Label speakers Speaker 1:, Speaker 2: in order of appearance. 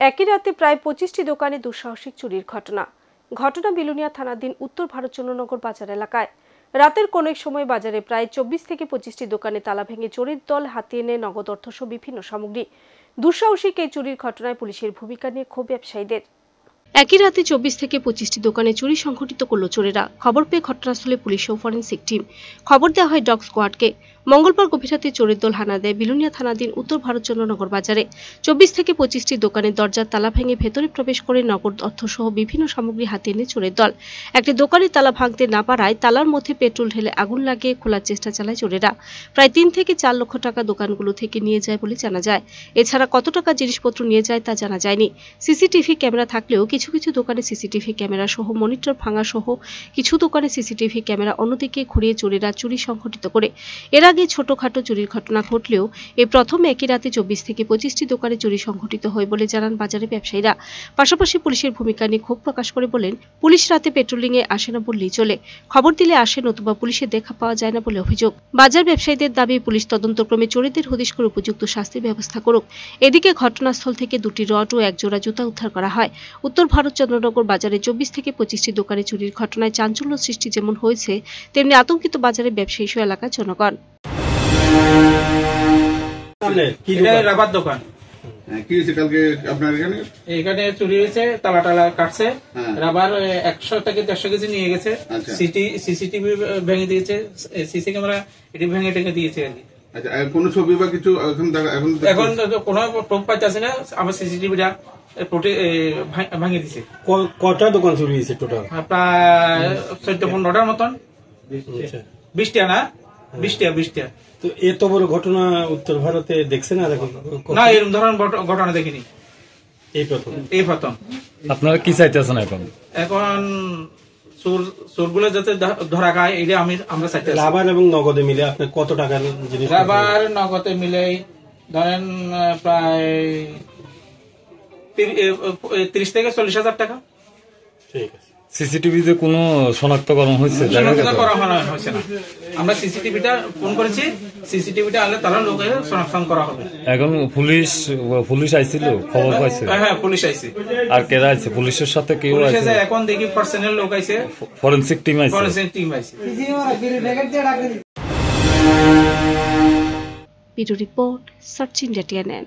Speaker 1: একই রাতে প্রায় 25টি দোকানে দুঃসাহসিক চুরির ঘটনা বিলুনিয়া থানাধীন উত্তর ভারতচন্দ্রনগর বাজার এলাকায়। রাতের কোন এক সময় বাজারে প্রায় 24 থেকে 25টি দোকানে তালা ভেঙে চোরের দল হাতিয়ে নেয় নগদ অর্থসহ বিভিন্ন সামগ্রী। দুঃসাহসিক এই চুরির ঘটনায় পুলিশের ভূমিকা নিয়ে ক্ষোভ ব্যবসায়ীদের। একই রাতে 24 থেকে 25টি দোকানে চুরি সংঘটিত করল চোরেরা। খবর পেয়ে ঘটনাস্থলে পুলিশ ও ফরেনসিক টিম। খবর দেওয়া হয় ডগ স্কোয়াডকে। মঙ্গলবার গভীর রাতে চোরের দল হানা দেয় বিলুনিয়া থানাধীন উত্তর ভারতচন্দ্রনগর বাজারে। 24 থেকে 25টি দোকানের দরজার তালা ভেঙে ভেতরে প্রবেশ করে নগদ অর্থসহ বিভিন্ন সামগ্রী হাতিয়ে নেয় চোরের দল। একটি দোকানের তালা ভাঙতে না পারায় তালার মধ্যে পেট্রোল ঢেলে আগুন লাগিয়ে খোলার চেষ্টা চালায় চোরেরা। প্রায় 3 থেকে 4 লক্ষ টাকা দোকানগুলো থেকে নিয়ে যায় বলে জানা যায়। এছাড়া কত টাকা জিনিসপত্র নিয়ে যায় তা জানা যায়নি। সিসিটিভি ক্যামেরা থাকলেও কিছু দোকানে সিসিটিভি ক্যামেরা সহ মনিটর ভাঙা সহ কিছু দোকানে সিসিটিভি ক্যামেরা অন্যদিকে ঘুরিয়ে চোরেরা চুরি সংঘটিত করে। এর আগে ছোটখাটো চুরির ঘটনা ঘটলেও এই প্রথম একই রাতে 24 থেকে 25টি দোকানে চুরি সংঘটিত হয় বলে জানান বাজারে ব্যবসায়ীরা। পাশাপাশি পুলিশের ভূমিকা নিয়ে ক্ষোভ প্রকাশ করে বলেন, পুলিশ রাতে পেট্রোলিংয়ে আসে না বললেই চলে, খবর দিলে আসে নতুবা পুলিশের দেখা পাওয়া যায় না বলে অভিযোগ। বাজার ব্যবসায়ীদের দাবি পুলিশ তদন্তক্রমে চোরেদের হদিশ করে উপযুক্ত শাস্তির ব্যবস্থা করুক। এদিকে ঘটনাস্থল থেকে 2টি রড ও 1 জোড়া জুতা উদ্ধার করা হয়। উত্তর ভারতচন্দ্রনগর বাজারে 24 থেকে 25টি দোকানে চুরির ঘটনায় চাঞ্চল্য সৃষ্টি যেমন হয়েছে, তেমনি আতঙ্কিত বাজারে ব্যবসায়ী সহ এলাকার জনগণ।
Speaker 2: রাবার দোকান
Speaker 3: কি হয়েছে কালকে আপনার
Speaker 2: এখানে চুরি হয়েছে, তালা টালা কাটছে, রাবার 100 থেকে 150 কেজি নিয়ে গেছে, সিসিটিভি ভেঙে দিয়েছে, সিসি ক্যামেরা এটি ভেঙে টেঙে দিয়েছে আর কি।
Speaker 3: আচ্ছা, কোন ছবি বা কিছু
Speaker 2: এখন কোনো প্রুফ পাইতেছে না। আমার সিসিটিভিটা ভাঙে দিছে।
Speaker 4: কটা দোকান চুরি হয়েছে টোটাল?
Speaker 2: প্রায় 14-15টার মতন। 20টা না, 20টা।
Speaker 4: তো এত বড় ঘটনা উত্তর ভারতে দেখছেন না?
Speaker 2: না, এরকম ধরনের ঘটনা দেখিনি, এই প্রথম।
Speaker 5: আপনারা কি চাইতেছেন এখন?
Speaker 2: এখন চোরগুলো যাতে ধরা খায়, এটা আমরা চাইতেছি।
Speaker 4: রাবার এবং নগদে মিলে আপনি কত টাকার জিনিস?
Speaker 2: রাবার নগদে মিলে ধরেন প্রায় 30 থেকে 40,000 টাকা।
Speaker 5: ঠিক আছে। সিসিটিভিতে কোনো শনাক্তকরণ হয়েছে?
Speaker 2: আমরা সিসিটিভিটা ফোন করেছি, সিসিটিভিটা আলে তারা লোকের শনাক্ত করা হবে।
Speaker 5: এখন পুলিশ আইছিল, খবর পাইছে?
Speaker 2: হ্যাঁ, পুলিশ আইছে।
Speaker 5: আর কেরা আইছে? পুলিশের সাথে কেউ আইছে?
Speaker 2: এখন দেখি পার্সোনাল লোক আইছে,
Speaker 5: ফরেনসিক টিম আইছে।
Speaker 1: Bureau report, search India TNN।